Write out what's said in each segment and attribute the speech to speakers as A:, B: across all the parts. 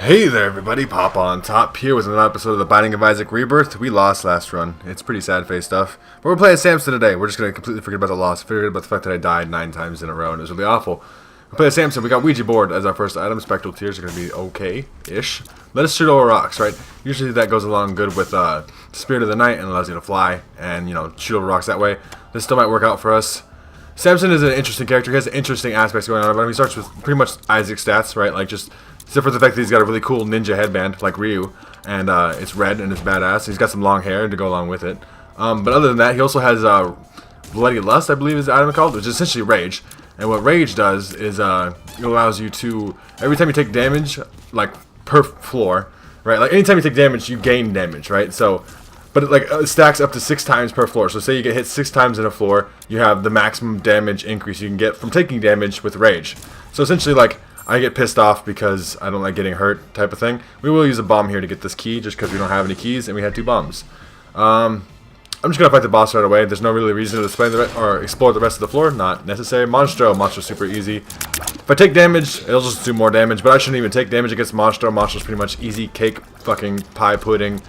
A: Hey there everybody, Popontop here with another episode of the Binding of Isaac Rebirth. We lost last run. It's pretty sad face stuff. But we're playing Samson today. We're just going to completely forget about the loss, forget about the fact that I died 9 times in a row, and it was really awful. We're playing Samson. We got Ouija board as our first item. Spectral tears are going to be okay-ish. Let us shoot over rocks, right? Usually that goes along good with Spirit of the Night and allows you to fly and, shoot over rocks that way. This still might work out for us. Samson is an interesting character. He has interesting aspects going on about him. He starts with pretty much Isaac stats, right? Like just... Except for the fact that he's got a really cool ninja headband, like Ryu, and it's red and it's badass. He's got some long hair to go along with it. But other than that, he also has Bloody Lust, I believe is the item called, which is essentially Rage. And what Rage does is it allows you to, every time you take damage, like per floor, right? Like anytime you take damage, you gain damage, right? So, but it stacks up to 6 times per floor. So say you get hit 6 times in a floor, you have the maximum damage increase you can get from taking damage with Rage. So essentially, like, I get pissed off because I don't like getting hurt type of thing. We will use a bomb here to get this key just because we don't have any keys and we had 2 bombs. I'm just going to fight the boss right away. There's no really reason to explore the rest of the floor. Not necessary. Monstro super easy. If I take damage, it'll just do more damage, but I shouldn't even take damage against Monstro. Monstro's pretty much easy cake, fucking pie pudding.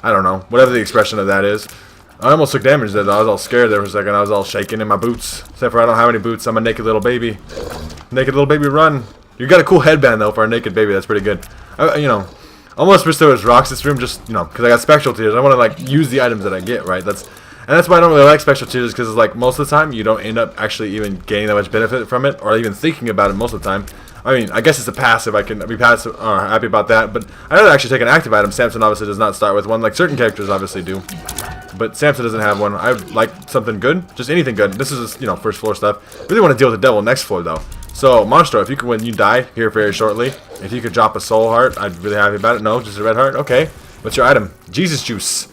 A: I don't know. Whatever the expression of that is. I almost took damage there though. I was all scared there for a second. I was all shaking in my boots. Except for I don't have any boots. I'm a naked little baby. Naked little baby run. You got a cool headband though for a naked baby. That's pretty good. Almost wish there was rocks this room, just because I got spectral tears. I want to like use the items that I get, right? That's why I don't really like spectral tears, because it's like most of the time you don't end up actually even gaining that much benefit from it, or even thinking about it most of the time. I mean, I guess it's a passive. I can be passive or happy about that, but I'd rather actually take an active item. Samson obviously does not start with one, like certain characters obviously do, but Samson doesn't have one. I like something good, just anything good. This is first floor stuff. Really want to deal with the devil next floor though. So, Monstro, if you could, when you die here very shortly, if you could drop a soul heart, I'd be really happy about it. No, just a red heart? Okay. What's your item? Jesus Juice.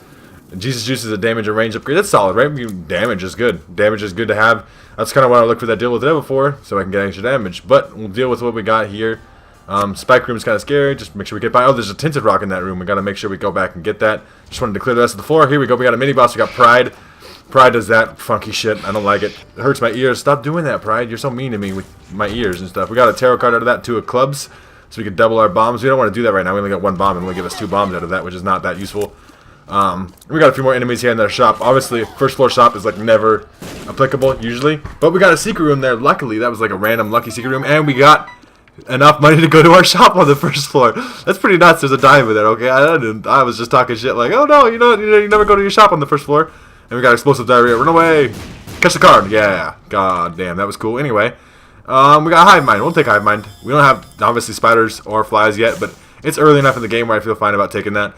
A: Jesus Juice is a damage and range upgrade. That's solid, right? Damage is good. Damage is good to have. That's kind of what I look for that deal with the devil for, so I can get extra damage. But we'll deal with what we got here. Spike room is kind of scary. Just make sure we get by. Oh, there's a tinted rock in that room. We got to make sure we go back and get that. Just wanted to clear the rest of the floor. Here we go. We got a mini boss. We got Pride. Pride does that funky shit. I don't like it. It hurts my ears. Stop doing that, Pride. You're so mean to me with my ears and stuff. We got a tarot card out of that, 2 of clubs, so we can double our bombs. We don't want to do that right now. We only got 1 bomb and only give us 2 bombs out of that, which is not that useful. We got a few more enemies here in their shop. Obviously, first floor shop is like never applicable usually, but we got a secret room there. Luckily, that was like a random lucky secret room, and we got enough money to go to our shop on the first floor. That's pretty nuts. There's a diamond there. Okay, I was just talking shit like, oh no, you never go to your shop on the first floor. And we got explosive diarrhea. Run away. Catch the card. Yeah. God damn, that was cool. Anyway, we got hive mind. We'll take hive mind. We don't have, obviously, spiders or flies yet, but it's early enough in the game where I feel fine about taking that.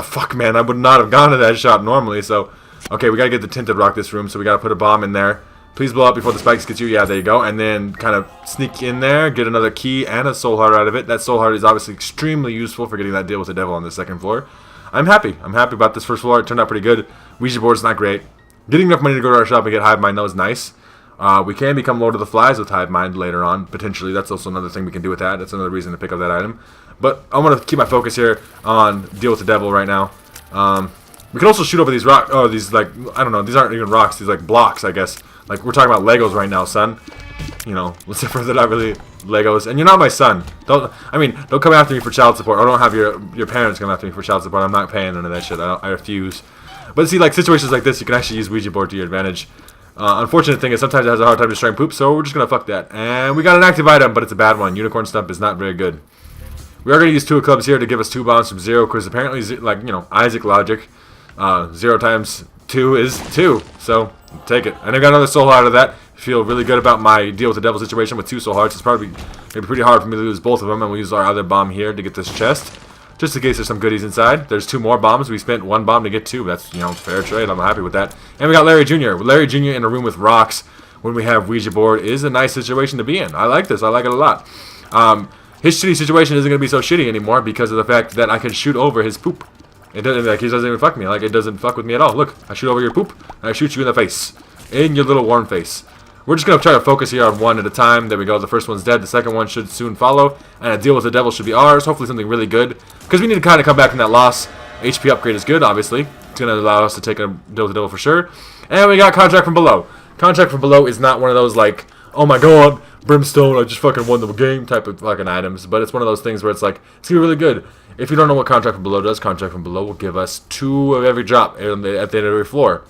A: Fuck, man. I would not have gone to that shop normally. So, okay, we got to get the tinted rock this room, so we got to put a bomb in there. Please blow up before the spikes get you. Yeah, there you go. And then kind of sneak in there, get another key and a soul heart out of it. That soul heart is obviously extremely useful for getting that deal with the devil on the second floor. I'm happy. I'm happy about this first floor. It turned out pretty good. Ouija board's not great. Getting enough money to go to our shop and get hive mind though is nice. We can become Lord of the Flies with hive mind later on, potentially. That's also another thing we can do with that. That's another reason to pick up that item. But I want to keep my focus here on deal with the devil right now. We can also shoot over these rocks. Oh, these like, I don't know. These aren't even rocks. These like blocks, I guess. Like we're talking about Legos right now, son. Let's say for they're not really Legos, and you're not my son. Don't come after me for child support, or don't have your parents come after me for child support. I'm not paying none of that shit. I refuse. But see, like situations like this, you can actually use Ouija board to your advantage. Unfortunate thing is sometimes it has a hard time destroying poop, so we're just gonna fuck that. And we got an active item, but it's a bad one. Unicorn stump is not very good. We are gonna use 2 of clubs here to give us 2 bombs from 0, because apparently, like Isaac logic, 0 times 2 is 2. So take it. And I got another soul out of that. Feel really good about my deal with the devil situation with 2 soul hearts. It's probably going to be pretty hard for me to lose both of them, and we'll use our other bomb here to get this chest, just in case there's some goodies inside. There's 2 more bombs. We spent 1 bomb to get 2. That's, fair trade. I'm happy with that. And we got Larry Jr. Larry Jr. in a room with rocks when we have Ouija board is a nice situation to be in. I like this. I like it a lot. His shitty situation isn't going to be so shitty anymore because of the fact that I can shoot over his poop. It doesn't, like, he doesn't even fuck me. Like, it doesn't fuck with me at all. Look, I shoot over your poop, and I shoot you in the face. In your little warm face. We're just going to try to focus here on 1 at a time. There we go. The first one's dead. The second one should soon follow. And a deal with the devil should be ours. Hopefully something really good. Because we need to kind of come back from that loss. HP upgrade is good, obviously. It's going to allow us to take a deal with the devil for sure. And we got contract from below. Contract from below is not one of those, like, oh my god, brimstone, I just fucking won the game type of fucking items. But it's one of those things where it's like, it's gonna be really good. If you don't know what Contract from Below does, Contract from Below will give us 2 of every drop at the end of every floor,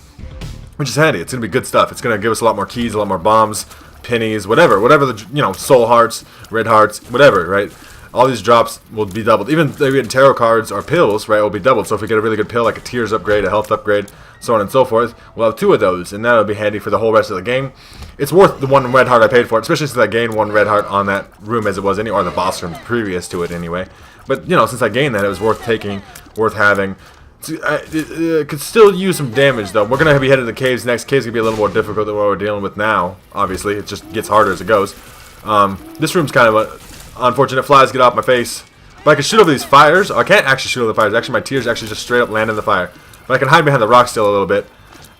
A: which is handy. It's gonna be good stuff. It's gonna give us a lot more keys, a lot more bombs, pennies, whatever the, you know, soul hearts, red hearts, whatever, right? All these drops will be doubled. Even if we get tarot cards or pills, right, will be doubled. So if we get a really good pill, like a tears upgrade, a health upgrade, so on and so forth, we'll have 2 of those, and that'll be handy for the whole rest of the game. It's worth the 1 red heart I paid for it, especially since I gained 1 red heart on that room as it was or the boss room previous to it anyway. But, you know, since I gained that, it was worth taking, worth having. It could still use some damage, though. We're going to be headed to the caves next. Caves going to be a little more difficult than what we're dealing with now, obviously. It just gets harder as it goes. This room's kind of unfortunate. Flies get off my face. But I can shoot over these fires. Oh, I can't actually shoot over the fires. Actually, my tears actually just straight up land in the fire. But I can hide behind the rock still a little bit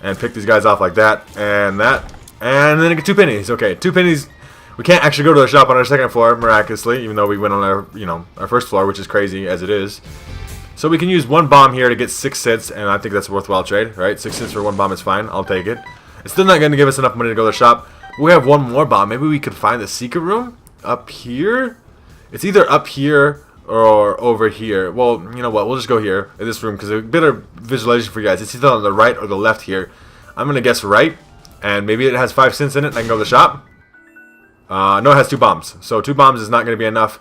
A: and pick these guys off like that and that. And then I get 2 pennies. Okay, 2 pennies. We can't actually go to the shop on our 2nd floor, miraculously, even though we went on our, you know, our 1st floor, which is crazy as it is. So we can use 1 bomb here to get 6 cents, and I think that's a worthwhile trade, right? 6 cents for 1 bomb is fine. I'll take it. It's still not going to give us enough money to go to the shop. We have 1 more bomb. Maybe we could find the secret room up here. It's either up here or over here. Well, you know what? We'll just go here in this room because a better visualization for you guys. It's either on the right or the left here. I'm going to guess right, and maybe it has 5 cents in it and I can go to the shop. No, it has 2 bombs. So 2 bombs is not going to be enough.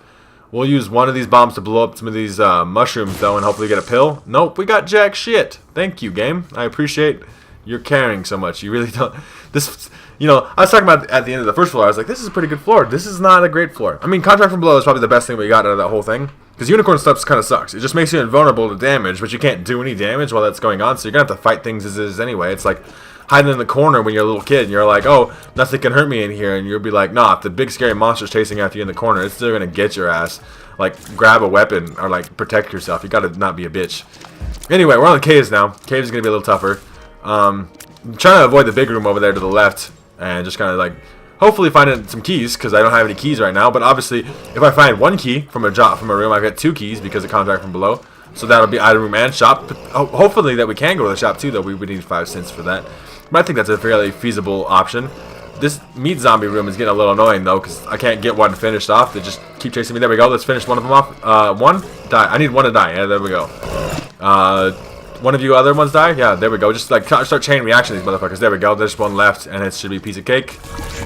A: We'll use 1 of these bombs to blow up some of these mushrooms, though, and hopefully get a pill. Nope, we got jack shit. Thank you, game. I appreciate your caring so much. You really don't... This, you know, I was talking about at the end of the 1st floor, I was like, this is a pretty good floor. This is not a great floor. I mean, Contract from Below is probably the best thing we got out of that whole thing. Because Unicorn stuff kind of sucks. It just makes you invulnerable to damage, but you can't do any damage while that's going on, so you're going to have to fight things as is anyway. It's like hiding in the corner when you're a little kid and you're like, oh, nothing can hurt me in here, and you'll be like, nah, if the big scary monster's chasing after you in the corner, it's still gonna get your ass. Like, grab a weapon or like protect yourself. You gotta not be a bitch. Anyway, we're on the caves now. Caves is gonna be a little tougher. I'm trying to avoid the big room over there to the left and just kind of like hopefully finding some keys, because I don't have any keys right now. But obviously if I find 1 key from a drop from a room, I've got 2 keys because of Contract from Below. So that'll be item room and shop. But hopefully that we can go to the shop too, though. We would need 5 cents for that. But I think that's a fairly feasible option. This meat zombie room is getting a little annoying, though, because I can't get 1 finished off. They just keep chasing me. There we go. Let's finish 1 of them off. 1? Die. I need 1 to die. Yeah, there we go. 1 of you other ones die? Yeah, there we go. Just, like, start chain reaction these motherfuckers. There we go. There's 1 left, and it should be a piece of cake.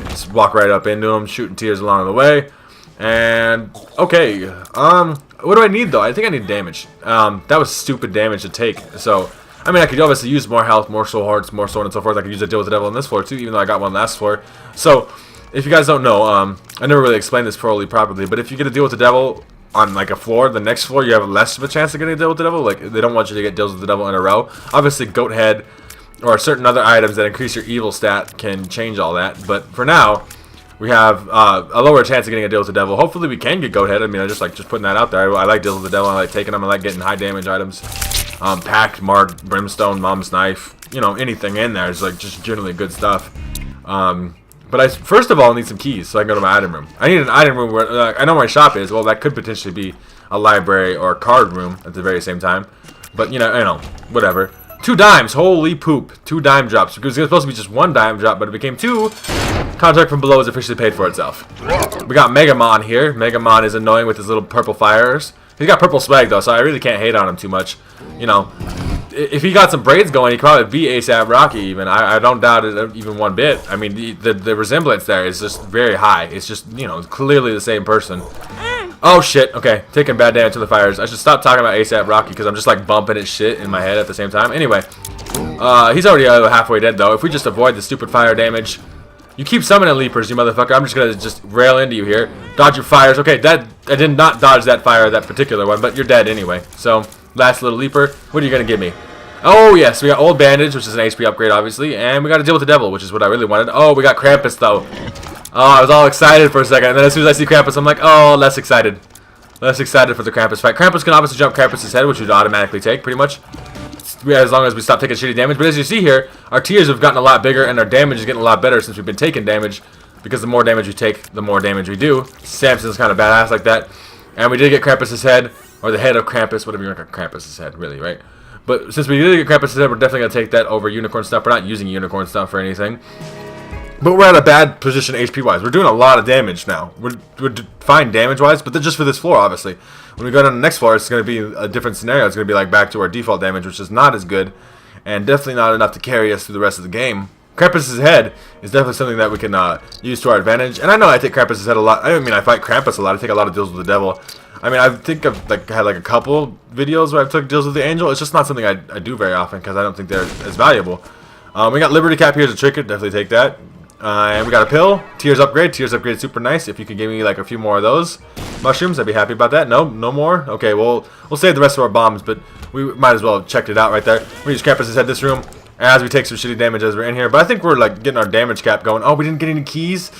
A: Just walk right up into them, shooting tears along the way. And, okay. What do I need, though? I think I need damage. That was stupid damage to take, so... I mean, I could obviously use more health, more soul hearts, more so on and so forth. I could use a deal with the devil on this floor, too, even though I got 1 last floor. So, if you guys don't know, I never really explained this properly, but if you get a deal with the devil on, like, a floor, the next floor, you have less of a chance of getting a deal with the devil. Like, they don't want you to get deals with the devil in a row. Obviously, goat head or certain other items that increase your evil stat can change all that. But for now, we have a lower chance of getting a deal with the devil. Hopefully, we can get goat head. I mean, I just putting that out there. I like deals with the devil. I like taking them. I like getting high damage items. Packed, marked, brimstone, mom's knife, you know, anything in there is like just generally good stuff. But I first of all need some keys so I can go to my item room. I need an item room where I know where my shop is. Well, that could potentially be a library or a card room at the very same time. But you know, whatever. 2 dimes, holy poop! 2 dime drops. Because it was supposed to be just 1 dime drop, but it became 2. Contract from Below is officially paid for itself. We got Megamon here. Megamon is annoying with his little purple fires. He's got purple swag though, so I really can't hate on him too much. You know, if he got some braids going, he could probably be ASAP Rocky even. I don't doubt it even 1 bit. I mean, the resemblance there is just very high. It's just, you know, clearly the same person. Oh shit, okay, taking bad damage to the fires. I should stop talking about ASAP Rocky because I'm just like bumping his shit in my head at the same time. Anyway, he's already halfway dead though. If we just avoid the stupid fire damage. You keep summoning leapers, you motherfucker. I'm just gonna rail into you here. Dodge your fires. Okay, I did not dodge that fire, that particular one, but you're dead anyway. So, last little leaper. What are you gonna give me? Oh, yes, we got Old Bandage, which is an HP upgrade, obviously. And we got to deal with the devil, which is what I really wanted. Oh, we got Krampus, though. Oh, I was all excited for a second. And then as soon as I see Krampus, I'm like, oh, less excited. Less excited for the Krampus fight. Krampus can obviously jump Krampus' head, which we'd automatically take, pretty much. As long as we stop taking shitty damage. But as you see here, our tiers have gotten a lot bigger and our damage is getting a lot better since we've been taking damage. Because the more damage we take, the more damage we do. Samson's kind of badass like that. And we did get Krampus' head, or the head of Krampus, whatever you want, Krampus' head, really, right? But since we did get Krampus' head, we're definitely going to take that over unicorn stuff. We're not using unicorn stuff for anything. But we're at a bad position HP-wise. We're doing a lot of damage now. We're fine damage-wise, but just for this floor, obviously. When we go down to the next floor, it's going to be a different scenario. It's going to be like back to our default damage, which is not as good, and definitely not enough to carry us through the rest of the game. Krampus's head is definitely something that we can use to our advantage. And I know I take Krampus's head a lot. I mean, I fight Krampus a lot. I take a lot of deals with the devil. I mean, I think I've had like a couple videos where I've took deals with the angel. It's just not something I do very often because I don't think they're as valuable. We got Liberty Cap here as a trinket. Definitely take that. And we got a pill. Tears upgrade. Tears upgrade super nice. If you could give me like a few more of those mushrooms, I'd be happy about that. No more? Okay, well, we'll save the rest of our bombs, but we might as well have checked it out right there. We use Krampus's head this room as we take some shitty damage as we're in here. But I think we're like getting our damage cap going. Oh, we didn't get any keys?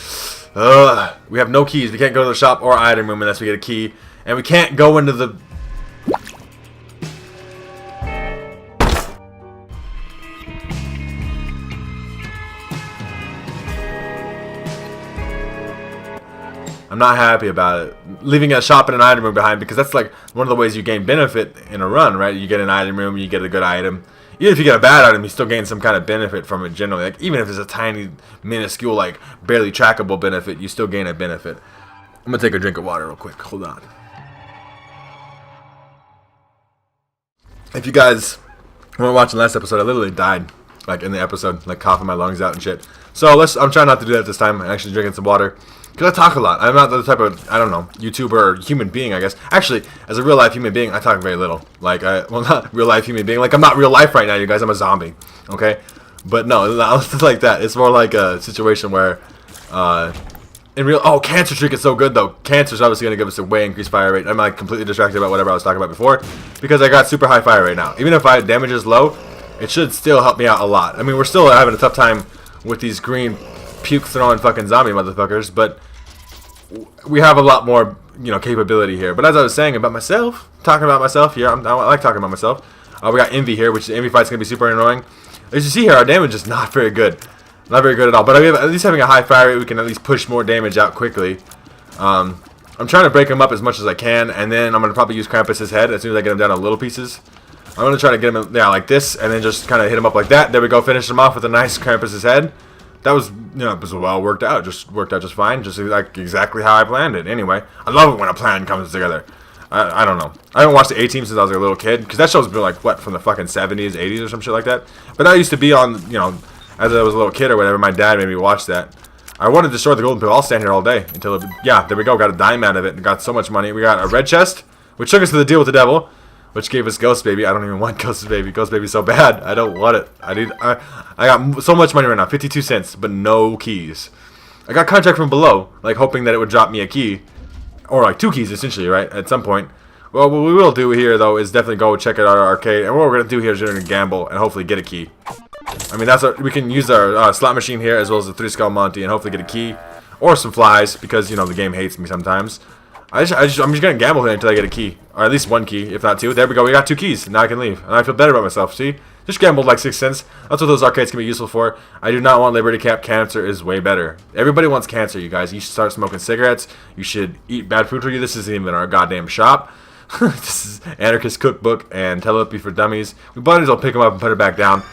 A: We have no keys. We can't go to the shop or item room unless we get a key. And we can't go into the... I'm not happy about it. Leaving a shop and an item room behind, because that's like one of the ways you gain benefit in a run, right? You get an item room, you get a good item. Even if you get a bad item, you still gain some kind of benefit from it generally. Like, even if it's a tiny, minuscule, like, barely trackable benefit, you still gain a benefit. I'm going to take a drink of water real quick. Hold on. If you guys weren't watching last episode, I literally died, like, in the episode, like, coughing my lungs out and shit. So, I'm trying not to do that this time. I'm actually drinking some water. Because I talk a lot. I'm not the type of, I don't know, YouTuber or human being, I guess. Actually, as a real-life human being, I talk very little. Like, well, not real-life human being. Like, I'm not real life right now, you guys. I'm a zombie. Okay? But no, it's not like that. It's more like a situation where, in real... Oh, Cancer Streak is so good, though. Cancer's obviously going to give us a way increased fire rate. I'm, like, completely distracted about whatever I was talking about before. Because I got super high fire rate now. Even if my damage is low, it should still help me out a lot. I mean, we're still having a tough time with these green puke-throwing fucking zombie motherfuckers, but we have a lot more, you know, capability here. But as I was saying about myself, talking about myself here, I like talking about myself. We got Envy here, which Envy fight's going to be super annoying. As you see here, our damage is not very good. Not very good at all. But at least having a high fire rate, we can at least push more damage out quickly. I'm trying to break him up as much as I can, and then I'm going to probably use Krampus's head as soon as I get him down to little pieces. I'm going to try to get him, yeah, like this, and then just kind of hit him up like that. There we go, finish him off with a nice Krampus's head. That was, you know, it was well worked out. Just worked out just fine. Just like exactly how I planned it. Anyway, I love it when a plan comes together. I don't know. I haven't watched the A-Team since I was like a little kid. Because that show's been like, what, from the fucking 70s, 80s or some shit like that. But that used to be on, you know, as I was a little kid or whatever. My dad made me watch that. I wanted to destroy the golden pill. I'll stand here all day until, yeah, there we go. Got a dime out of it and got so much money. We got a red chest, which took us to the deal with the devil, which gave us Ghost Baby. I don't even want Ghost Baby. Ghost Baby's so bad. I don't want it. I got so much money right now. 52 cents, but no keys. I got contract from below, like hoping that it would drop me a key. Or like 2 keys, essentially, right? At some point. Well, what we will do here, though, is definitely go check out our arcade. And what we're going to do here is we're going to gamble and hopefully get a key. I mean, we can use our slot machine here as well as the 3-skull Monty and hopefully get a key. Or some flies, because, you know, the game hates me sometimes. I'm just going to gamble here until I get a key. Or at least 1 key, if not 2. There we go. We got 2 keys. Now I can leave. And I feel better about myself. See? Just gambled like 6 cents. That's what those arcades can be useful for. I do not want Liberty Cap. Cancer is way better. Everybody wants cancer, you guys. You should start smoking cigarettes. You should eat bad food for you. This isn't even our goddamn shop. This is Anarchist Cookbook and Telepathy for Dummies. We might as well pick them up and put it back down.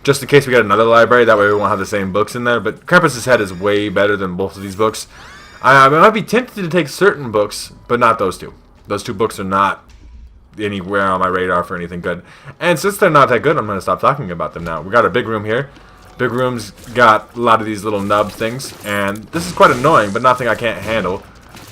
A: Just in case we get another library. That way we won't have the same books in there. But Krampus's head is way better than both of these books. I might be tempted to take certain books, but not those 2. Those 2 books are not anywhere on my radar for anything good. And since they're not that good, I'm going to stop talking about them now. We got a big room here. Big room's got a lot of these little nub things, and this is quite annoying, but nothing I can't handle.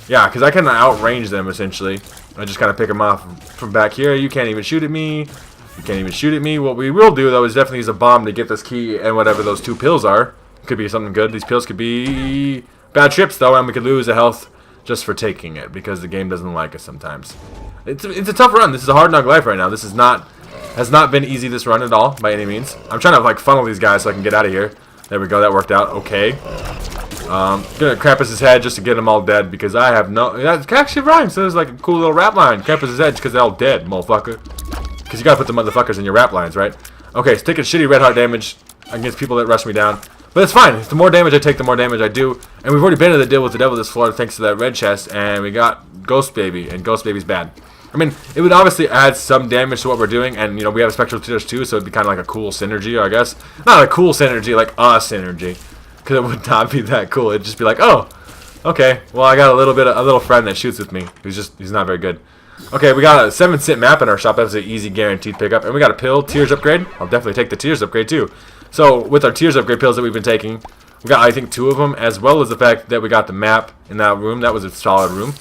A: Yeah, because I can outrange them, essentially. I just kind of pick them off from back here. You can't even shoot at me. You can't even shoot at me. What we will do, though, is definitely use a bomb to get this key and whatever those 2 pills are. Could be something good. These pills could be bad trips, though, and we could lose a health just for taking it, because the game doesn't like us sometimes. It's a tough run. This is a hard knock life right now. This has not been easy, this run at all, by any means. I'm trying to, like, funnel these guys so I can get out of here. There we go. That worked out. Okay. Gonna Krampus's head just to get them all dead, because I have no... That actually rhymes. So there's, like, a cool little rap line. Krampus's head just because they're all dead, motherfucker. Because you gotta put the motherfuckers in your rap lines, right? Okay, so taking shitty red heart damage against people that rush me down. But it's fine. The more damage I take, the more damage I do. And we've already been in the deal with the devil this floor thanks to that red chest. And we got Ghost Baby. And Ghost Baby's bad. I mean, it would obviously add some damage to what we're doing. And, you know, we have Spectral Tears too. So it'd be kind of like a cool synergy, I guess. Not a cool synergy, like a synergy. because it would not be that cool. It'd just be like, oh, okay, well, I got a little friend that shoots with me. He's not very good. Okay, we got a 7-cent map in our shop. That's an easy guaranteed pickup. And we got a pill, tears upgrade. I'll definitely take the tears upgrade too. So with our tears upgrade pills that we've been taking, we got, I think, 2 of them, as well as the fact that we got the map in that room. That was a solid room.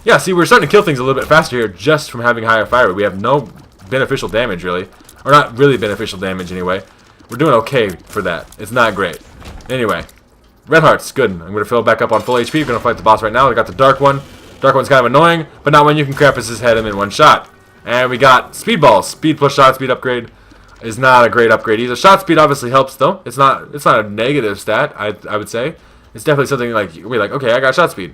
A: Yeah, see, we're starting to kill things a little bit faster here just from having higher fire rate. We have no beneficial damage, really. Or not really beneficial damage, anyway. We're doing okay for that. It's not great. Anyway, red hearts, good. I'm going to fill back up on full HP. We're going to fight the boss right now. We got the dark one. Dark one's kind of annoying, but not when you can Krampus' head him in one shot. And we got speed balls. Speed plus shot speed upgrade is not a great upgrade either. Shot speed obviously helps though. It's not a negative stat, I would say. It's definitely something like we're like, okay, I got shot speed.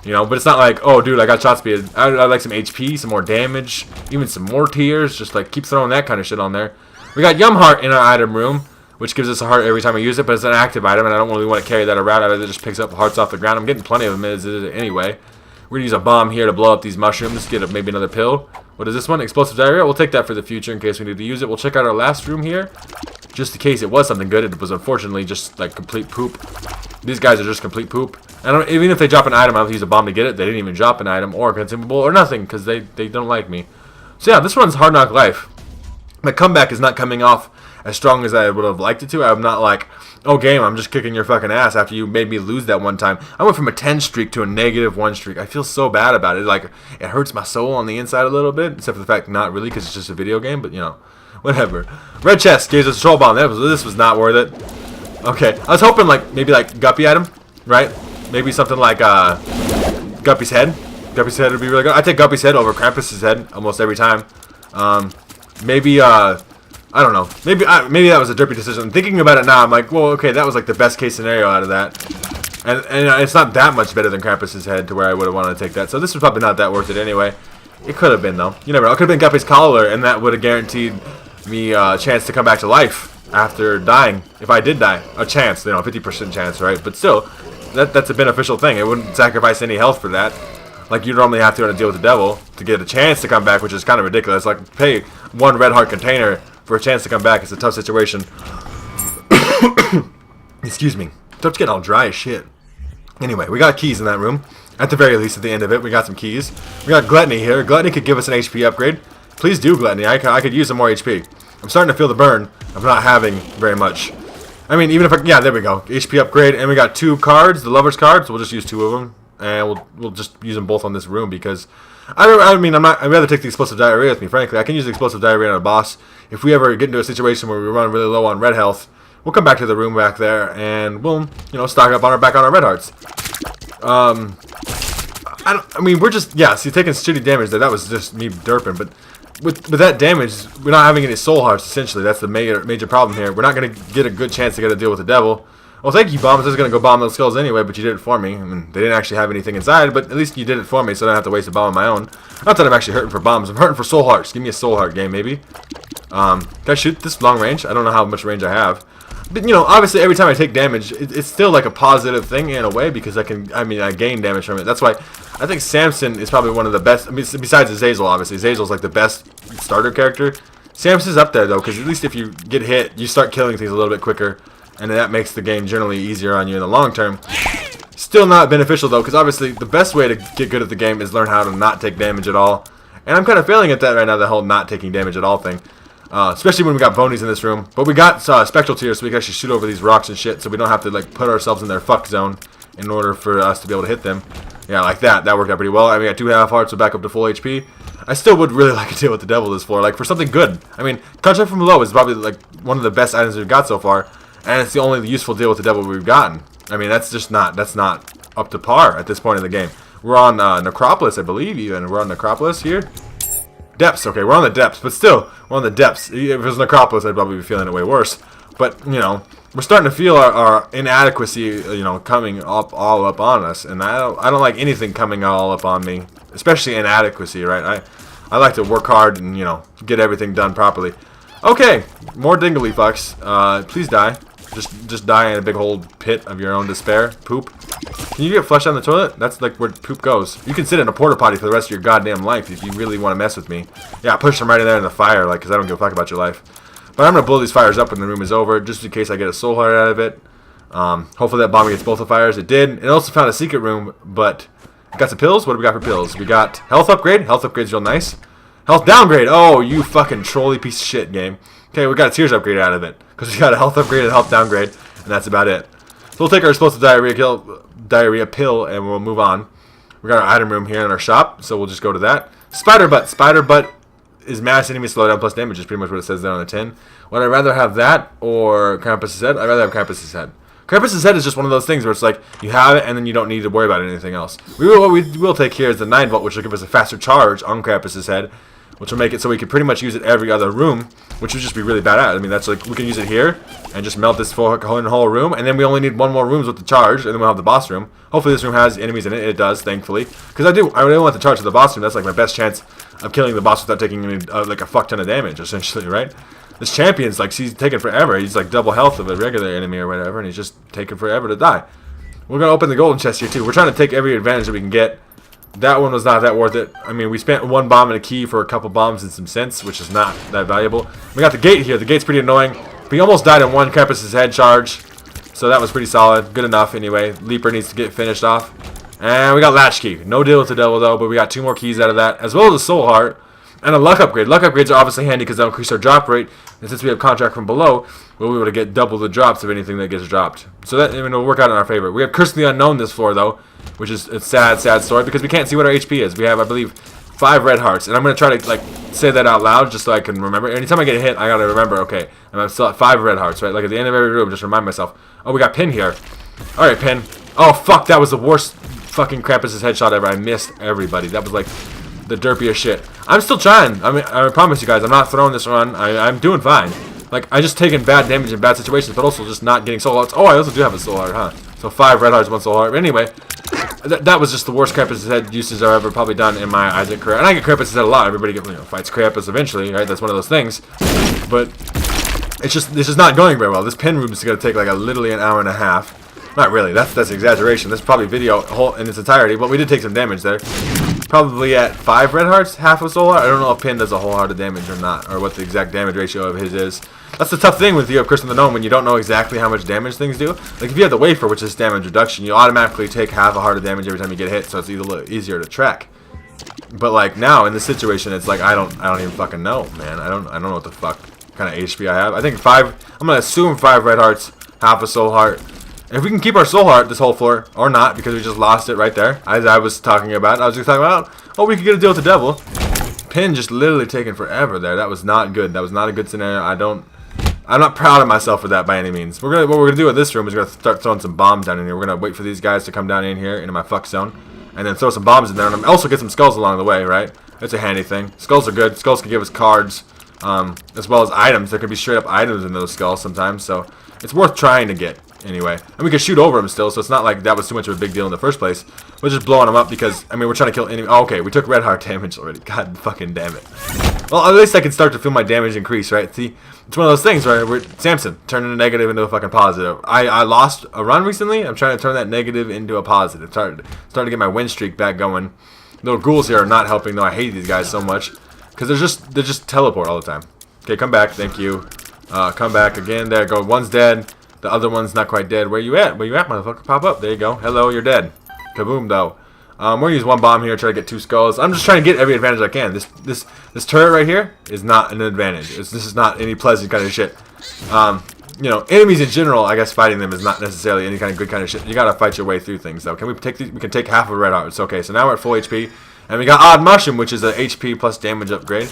A: You know, but it's not like, oh dude, I got shot speed. I'd like some HP, some more damage, even some more tears. Just like keep throwing that kind of shit on there. We got Yum Heart in our item room, which gives us a heart every time we use it, but it's an active item and I don't really want to carry that around. It just picks up hearts off the ground. I'm getting plenty of them as it is anyway. We're going to use a bomb here to blow up these mushrooms, get maybe another pill. What is this one? Explosive diarrhea? We'll take that for the future in case we need to use it. We'll check out our last room here, just in case it was something good. It was unfortunately just like complete poop. These guys are just complete poop. Even if they drop an item, I'll use a bomb to get it. They didn't even drop an item or a consumable or nothing because they don't like me. So yeah, this one's Hard Knock Life. My comeback is not coming off as strong as I would have liked it to. I'm not like, oh game, I'm just kicking your fucking ass after you made me lose that one time. I went from a 10 streak to a -1 streak. I feel so bad about it. Like, it hurts my soul on the inside a little bit, except for the fact not really because it's just a video game, but you know, whatever. Red chest gives us a troll bomb. This was not worth it. Okay, I was hoping like maybe like Guppy item, right? Maybe something like Guppy's head. Guppy's head would be really good. I take Guppy's head over Krampus's head almost every time. Maybe I don't know. Maybe that was a derpy decision. Thinking about it now, I'm like, well, okay, that was like the best case scenario out of that. And it's not that much better than Krampus's head to where I would have wanted to take that. So this was probably not that worth it anyway. It could have been, though. You never know. It could have been Guppy's collar, and that would have guaranteed me a chance to come back to life after dying. If I did die. A chance, you know, 50% chance, right? But still, that's a beneficial thing. It wouldn't sacrifice any health for that. Like you normally have to deal with the devil to get a chance to come back, which is kind of ridiculous. Like, pay 1 red heart container for a chance to come back. It's a tough situation. Excuse me. Throat's getting all dry as shit. Anyway, we got keys in that room. At the very least, at the end of it, we got some keys. We got Gluttony here. Gluttony could give us an HP upgrade. Please do, Gluttony. I could use some more HP. I'm starting to feel the burn of not having very much. I mean, even if yeah, there we go. HP upgrade, and we got 2 cards, the Lover's cards. We'll just use 2 of them, and we'll just use them both on this room because I mean, I'd rather take the explosive diarrhea with me, frankly. I can use the explosive diarrhea on a boss. If we ever get into a situation where we run really low on red health, we'll come back to the room back there, and we'll, you know, stock up on back on our red hearts. I mean, we're just, yeah, see, taking shitty damage there, that was just me derping, but with that damage, we're not having any soul hearts, essentially. That's the major problem here. We're not going to get a good chance to get a deal with the devil. Well, thank you, Bombs. I was going to go bomb those skulls anyway, but you did it for me. I mean, they didn't actually have anything inside, but at least you did it for me, so I don't have to waste a bomb on my own. Not that I'm actually hurting for bombs. I'm hurting for soul hearts. Give me a soul heart game, maybe. Can I shoot this long range? I don't know how much range I have. But, you know, obviously, every time I take damage, it's still like a positive thing in a way, because I gain damage from it. That's why I think Samson is probably one of the best. I mean, besides Azazel, obviously. Azazel's like the best starter character. Samson's up there, though, because at least if you get hit, you start killing things a little bit quicker. And that makes the game generally easier on you in the long term. Still not beneficial though, because obviously the best way to get good at the game is learn how to not take damage at all. And I'm kind of failing at that right now, the whole not taking damage at all thing. Especially when we got bonies in this room. But we got spectral tears, so we can actually shoot over these rocks and shit, so we don't have to like put ourselves in their fuck zone in order for us to be able to hit them. Yeah, like that. That worked out pretty well. I mean, I got 2 half hearts, so back up to full HP. I still would really like to deal with the devil this floor, like for something good. I mean, Contract from Below is probably like one of the best items we've got so far. And it's the only useful deal with the devil we've gotten. I mean, that's not up to par at this point in the game. We're on Necropolis, I believe, even. We're on Necropolis here. Depths, okay, we're on the depths, but still, we're on the depths. If it was Necropolis, I'd probably be feeling it way worse. But, you know, we're starting to feel our inadequacy, you know, coming all up on us. And I don't like anything coming all up on me, especially inadequacy, right? I like to work hard and, you know, get everything done properly. Okay, more dingly fucks. Please die. Just die in a big old pit of your own despair. Poop. Can you get flushed down the toilet? That's like where poop goes. You can sit in a porta potty for the rest of your goddamn life if you really want to mess with me. Yeah, push them right in there in the fire, like, because I don't give a fuck about your life. But I'm gonna blow these fires up when the room is over, just in case I get a soul heart out of it. Hopefully that bomb gets both the fires. It did. It also found a secret room, but got some pills. What do we got for pills? We got health upgrade. Health upgrade's real nice. Health downgrade. Oh, you fucking trolly piece of shit, game. Okay, we got a tears upgrade out of it because we got a health upgrade and a health downgrade, and that's about it. So we'll take our explosive diarrhea pill, and we'll move on. We got our item room here in our shop, so we'll just go to that. Spider butt. Spider butt is mass enemy slowdown plus damage is pretty much what it says there on the tin. Would I rather have that or Krampus's head? I'd rather have Krampus's head. Krampus's head is just one of those things where it's like you have it and then you don't need to worry about anything else. What we will take here is the 9 volt, which will give us a faster charge on Krampus's head, which will make it so we can pretty much use it every other room, which would just be really badass. I mean, that's like we can use it here and just melt this whole room, and then we only need 1 more room with the charge, and then we'll have the boss room. Hopefully this room has enemies in it. It does, thankfully, because I really want the charge to the boss room. That's like my best chance of killing the boss without taking any, like a fuck ton of damage, essentially, right? This champion's like, he's taking forever. He's like double health of a regular enemy or whatever, and he's just taking forever to die. We're gonna open the golden chest here too. We're trying to take every advantage that we can get. That one was not that worth it. I mean, we spent 1 bomb and a key for a couple bombs and some cents, which is not that valuable. We got the gate here. The gate's pretty annoying. We almost died in 1 Krampus's head charge, so that was pretty solid. Good enough anyway. Leaper needs to get finished off. And we got latchkey. No deal with the devil though, but we got 2 more keys out of that, as well as a soul heart and a luck upgrade. Luck upgrades are obviously handy because they'll increase our drop rate, and since we have contract from below, we'll be able to get double the drops of anything that gets dropped. So that, I mean, it'll work out in our favor. We have Curse of the Unknown this floor though, which is a sad, sad story because we can't see what our HP is. We have, I believe, 5 red hearts, and I'm gonna try to like say that out loud just so I can remember. Anytime I get hit, I gotta remember. Okay, I'm still at 5 red hearts, right? Like at the end of every room, just remind myself. Oh, we got Pin here. All right, Pin. Oh fuck, that was the worst fucking Krampus's headshot ever. I missed everybody. That was like the derpiest shit. I'm still trying. I mean, I promise you guys, I'm not throwing this run. I'm doing fine. Like, I just taking bad damage in bad situations, but also just not getting soul hearts. Oh, I also do have a soul heart, huh? So 5 red hearts, 1 soul heart. But anyway, that was just the worst Krampus's head usage I've ever probably done in my Isaac career. And I get Krampus's head a lot. Everybody fights Krampus eventually, right? That's one of those things. But it's just not going very well. This pin room is going to take like literally an hour and a half. Not really. That's exaggeration. That's probably video whole in its entirety. But we did take some damage there. Probably at 5 red hearts, half a soul heart. I don't know if Pin does a whole heart of damage or not, or what the exact damage ratio of his is. That's the tough thing with you have Curse of the Gnome when you don't know exactly how much damage things do. Like if you have the wafer, which is damage reduction, you automatically take half a heart of damage every time you get hit, so it's a little easier to track. But like now in this situation, it's like I don't even fucking know, man. I don't know what the fuck kind of HP I have. I think 5. I'm gonna assume 5 red hearts, half a soul heart. If we can keep our soul heart this whole floor, or not, because we just lost it right there, as I was talking about. I was just talking about, oh, we could get a deal with the devil. Pin just literally taking forever there. That was not good. That was not a good scenario. I'm not proud of myself for that by any means. What we're gonna do in this room is we're gonna start throwing some bombs down in here. We're gonna wait for these guys to come down in here into my fuck zone, and then throw some bombs in there, and also get some skulls along the way, right? That's a handy thing. Skulls are good. Skulls can give us cards, as well as items. There can be straight up items in those skulls sometimes, so it's worth trying to get. Anyway, and we can shoot over them still, so it's not like that was too much of a big deal in the first place. We're just blowing them up because, I mean, we're trying to kill enemy. Oh, okay, we took red heart damage already. God fucking damn it. Well, at least I can start to feel my damage increase, right? See, it's one of those things where Samson, turning a negative into a fucking positive. I lost a run recently. I'm trying to turn that negative into a positive. Starting to get my win streak back going. Little ghouls here are not helping, though. I hate these guys so much because they're just teleport all the time. Okay, come back. Thank you. Come back again. There you go. One's dead. The other one's not quite dead. Where you at? Where you at, motherfucker? Pop up. There you go. Hello, you're dead. Kaboom, though. We're gonna use 1 bomb here, try to get 2 skulls. I'm just trying to get every advantage I can. This turret right here is not an advantage. This is not any pleasant kind of shit. You know, enemies in general, I guess fighting them is not necessarily any kind of good kind of shit. You gotta fight your way through things, though. Can we take these? We can take half of red hearts. Okay, so now we're at full HP, and we got odd mushroom, which is a HP plus damage upgrade.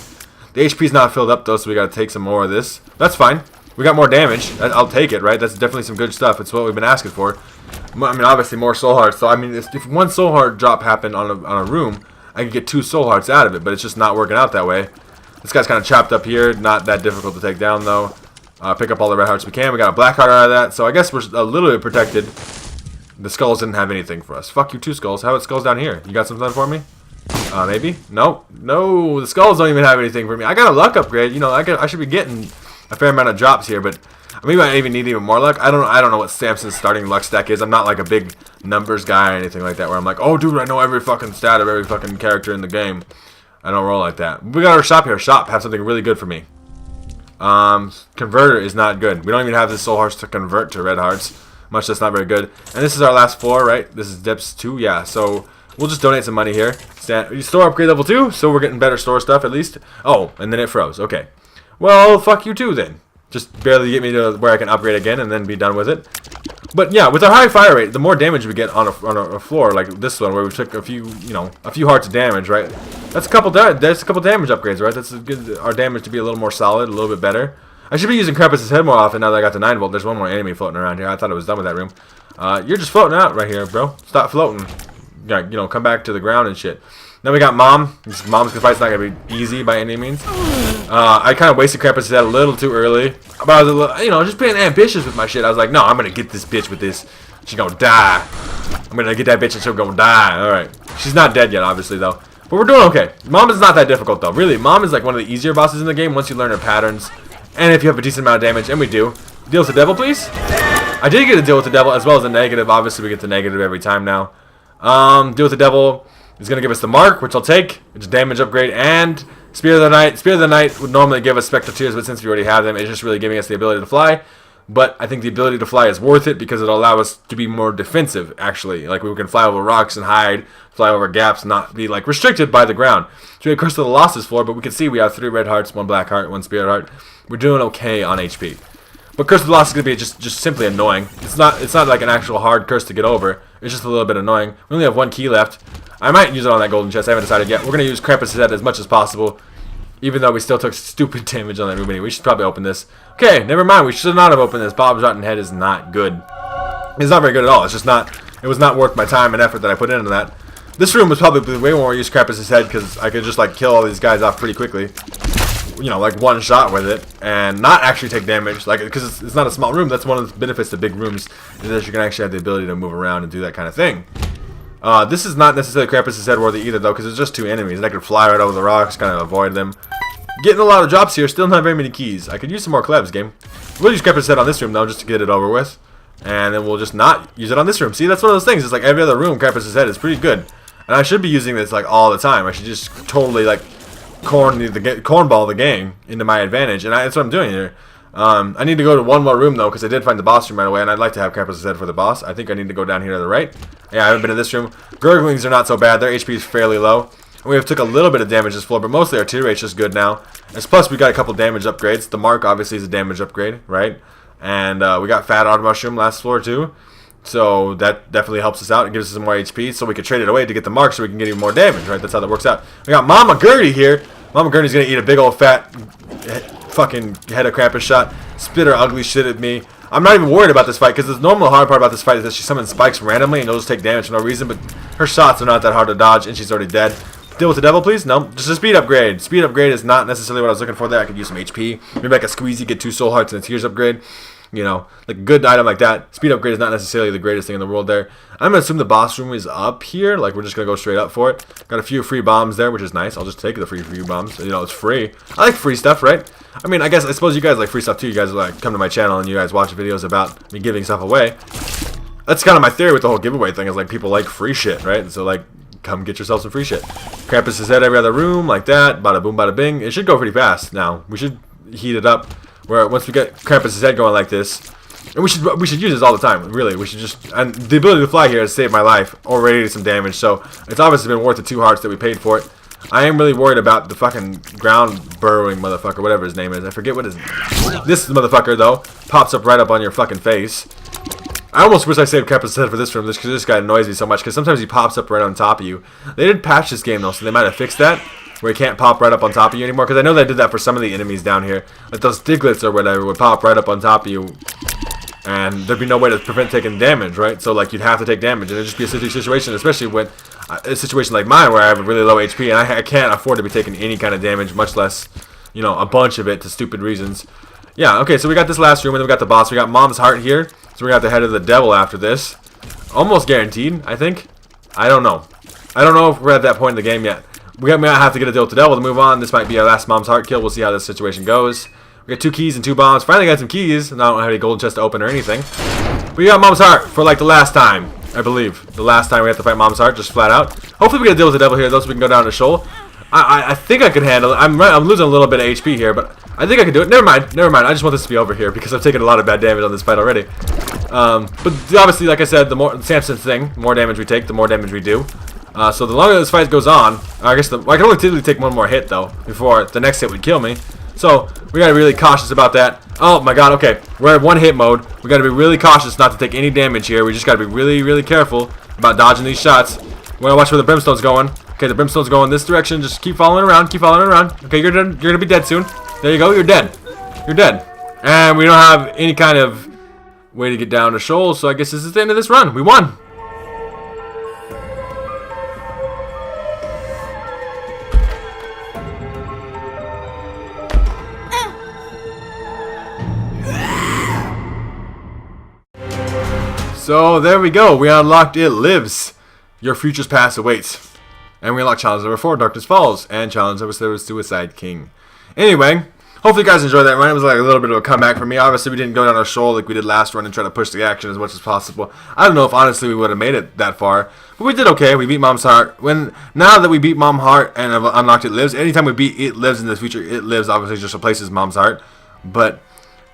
A: The HP's not filled up though, so we gotta take some more of this. That's fine. We got more damage. I'll take it, right? That's definitely some good stuff. It's what we've been asking for. I mean, obviously more soul hearts. So I mean, if 1 soul heart drop happened on a room, I could get 2 soul hearts out of it. But it's just not working out that way. This guy's kind of chopped up here. Not that difficult to take down though. Pick up all the red hearts we can. We got a black heart out of that. So I guess we're a little bit protected. The skulls didn't have anything for us. Fuck you, 2 skulls. How about skulls down here? You got something for me? Maybe? No. The skulls don't even have anything for me. I got a luck upgrade. You know, I should be getting a fair amount of drops here, but maybe I even need even more luck. I don't know what Samson's starting luck stack is. I'm not like a big numbers guy or anything like that where I'm like, oh dude, I know every fucking stat of every fucking character in the game. I don't roll like that. We got our shop here. Shop have something really good for me. Converter is not good. We don't even have the soul hearts to convert to red hearts. much less not very good. And this is our last floor, right? This is Depths 2, yeah. So we'll just donate some money here. Store upgrade level 2, so we're getting better store stuff at least. Oh, and then it froze. Okay. Well, fuck you too then. Just barely get me to where I can upgrade again and then be done with it. But yeah, with our high fire rate, the more damage we get on a floor like this one, where we took a few, a few hearts of damage, right? That's a couple damage upgrades, right? That's good. Our damage to be a little more solid, a little bit better. I should be using Krapus' head more often now that I got the 9 volt. There's one more enemy floating around here. I thought I was done with that room. You're just floating out right here, bro. Stop floating. Come back to the ground and shit. Then we got Mom. This Mom's fight's not gonna be easy by any means. I kind of wasted Krapus' head a little too early. But I was a little, just being ambitious with my shit. I was like, no, I'm gonna get this bitch with this. She's gonna die. I'm gonna get that bitch and she's gonna die. Alright. She's not dead yet, obviously, though. But we're doing okay. Mom is not that difficult, though. Really, Mom is like one of the easier bosses in the game once you learn her patterns. And if you have a decent amount of damage, and we do. Deal with the devil, please. I did get to deal with the devil as well as the negative. Obviously, we get the negative every time now. Deal with the devil is going to give us the mark, which I'll take. Which is damage upgrade and Spear of the Night. Spear of the Night would normally give us Spectral Tears, but since we already have them, it's just really giving us the ability to fly. But I think the ability to fly is worth it because it'll allow us to be more defensive, actually. Like, we can fly over rocks and hide, fly over gaps, and not be, like, restricted by the ground. So we have Curse of the Losses floor, but we can see we have 3 red hearts, 1 black heart, 1 spirit heart. We're doing okay on HP. But Curse of the Lost is going to be just simply annoying. It's not like an actual hard curse to get over. It's just a little bit annoying. We only have 1 key left. I might use it on that golden chest. I haven't decided yet. We're going to use Krapus' head as much as possible. Even though we still took stupid damage on everybody. We should probably open this. Okay, never mind. We should not have opened this. Bob's Rotten Head is not good. It's not very good at all. It's just not... It was not worth my time and effort that I put into that. This room was probably way more use Krapus' head because I could just, like, kill all these guys off pretty quickly. Like one shot with it. And not actually take damage. Like, because it's not a small room. That's one of the benefits of big rooms. Is that you can actually have the ability to move around and do that kind of thing. This is not necessarily Krapus' head worthy either, though, because it's just 2 enemies, and I could fly right over the rocks, kind of avoid them. Getting a lot of drops here, still not very many keys. I could use some more Klebs, game. We'll use Krapus' head on this room, though, just to get it over with. And then we'll just not use it on this room. See, that's one of those things. It's like every other room, Krapus' head is pretty good. And I should be using this, like, all the time. I should just totally, like, cornball the game into my advantage, and that's what I'm doing here. I need to go to one more room, though, because I did find the boss room right away, and I'd like to have Krapus' head for the boss. I think I need to go down here to the right. Yeah, I haven't been in this room. Gurglings are not so bad. Their HP is fairly low. And we have took a little bit of damage this floor, but mostly our tier rate's just good now. As plus, we got a couple damage upgrades. The mark, obviously, is a damage upgrade, right? And we got Fat Odd Mushroom last floor, too. So that definitely helps us out. It gives us some more HP, so we can trade it away to get the mark so we can get even more damage, right? That's how that works out. We got Mama Gertie here. Mama Gertie's going to eat a big old fat fucking head of Krampus shot. Spit her ugly shit at me. I'm not even worried about this fight, because the normal hard part about this fight is that she summons spikes randomly and they'll just take damage for no reason, but her shots are not that hard to dodge, and she's already dead. Deal with the devil, please? No, just a speed upgrade. Speed upgrade is not necessarily what I was looking for there. I could use some HP. Maybe I could squeezy, get 2 soul hearts and a tears upgrade. Like a good item like that. Speed upgrade is not necessarily the greatest thing in the world there. I'm going to assume the boss room is up here. Like, we're just going to go straight up for it. Got a few free bombs there, which is nice. I'll just take the free bombs. It's free. I like free stuff, right? I mean, I suppose you guys like free stuff too. You guys like come to my channel and you guys watch videos about me giving stuff away. That's kind of my theory with the whole giveaway thing, is like people like free shit, right? So like, come get yourself some free shit. Krapus' head every other room, like that. Bada boom, bada bing. It should go pretty fast now. We should heat it up. Where once we get Krapus' head going like this, and we should use this all the time. Really, we should just, and the ability to fly here has saved my life already, some damage. So it's obviously been worth the 2 hearts that we paid for it. I am really worried about the fucking ground burrowing motherfucker, whatever his name is. I forget what his. This motherfucker though pops up right up on your fucking face. I almost wish I saved Krapus' head for this room, just because this guy annoys me so much. Because sometimes he pops up right on top of you. They did patch this game though, so they might have fixed that, where he can't pop right up on top of you anymore. Because I know they did that for some of the enemies down here. Like those Diglets or whatever would pop right up on top of you, and there'd be no way to prevent taking damage, right? So like you'd have to take damage, and it'd just be a sticky situation, especially when a situation like mine where I have a really low HP and I can't afford to be taking any kind of damage, much less, a bunch of it to stupid reasons. Yeah, okay, so we got this last room, and then we got the boss. We got Mom's Heart here, so we got the head of the devil after this. Almost guaranteed, I think. I don't know. I don't know if we're at that point in the game yet. We might have to get a deal with the devil to move on. This might be our last Mom's Heart kill. We'll see how this situation goes. We got 2 keys and 2 bombs. Finally got some keys, and I don't have any golden chest to open or anything. But we got Mom's Heart for like the last time, I believe. The last time we have to fight Mom's Heart, just flat out. Hopefully we get a deal with the devil here, though, so we can go down to Shoal. I think I could handle it. I'm losing a little bit of HP here, but I think I can do it. Never mind. I just want this to be over here because I've taken a lot of bad damage on this fight already. But obviously, like I said, the more Samson's thing, the more damage we take, the more damage we do. So the longer this fight goes on, I guess I can only typically take one more hit though before the next hit would kill me. So we gotta be really cautious about that. Oh my god, okay, we're at one hit mode. We gotta be really cautious not to take any damage here. We just gotta be really, really careful about dodging these shots. We're gonna watch where the brimstone's going. Okay, the brimstone's going this direction. Just keep following around, keep following around. Okay, you're gonna be dead soon. There you go, you're dead. You're dead. And we don't have any kind of way to get down to Shoal, so I guess this is the end of this run. We won. So there we go. We unlocked It Lives. Your future's past awaits. And we unlocked challenge number 4, Darkness Falls, and challenge number 7, Suicide King. Anyway, hopefully you guys enjoyed that run. It was like a little bit of a comeback for me. Obviously, we didn't go down a shoal like we did last run and try to push the action as much as possible. I don't know if honestly we would have made it that far, but we did okay. We beat Mom's Heart. Now that we beat Mom's Heart and have unlocked It Lives, anytime we beat It Lives in the future, It Lives obviously just replaces Mom's Heart. But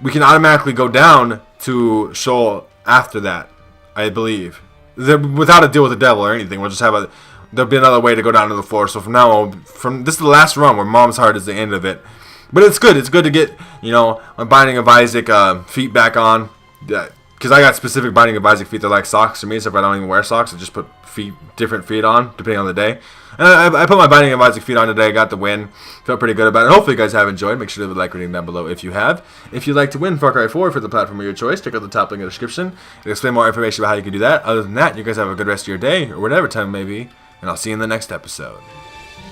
A: we can automatically go down to shoal after that, I believe, without a deal with the devil or anything. We'll just have there'll be another way to go down to the floor. So from now on, this is the last run where Mom's Heart is the end of it. But it's good. It's good to get, my Binding of Isaac feet back on. Because I got specific Binding of Isaac feet that are like socks to me. So if I don't even wear socks, I just put different feet on depending on the day. And I put my Binding of Isaac feet on today. I got the win. Felt pretty good about it. Hopefully you guys have enjoyed. Make sure to leave a like rating down below if you have. If you'd like to win Far Cry 4 for the platform of your choice, check out the top link in the description. It'll explain more information about how you can do that. Other than that, you guys have a good rest of your day or whatever time it may be. And I'll see you in the next episode.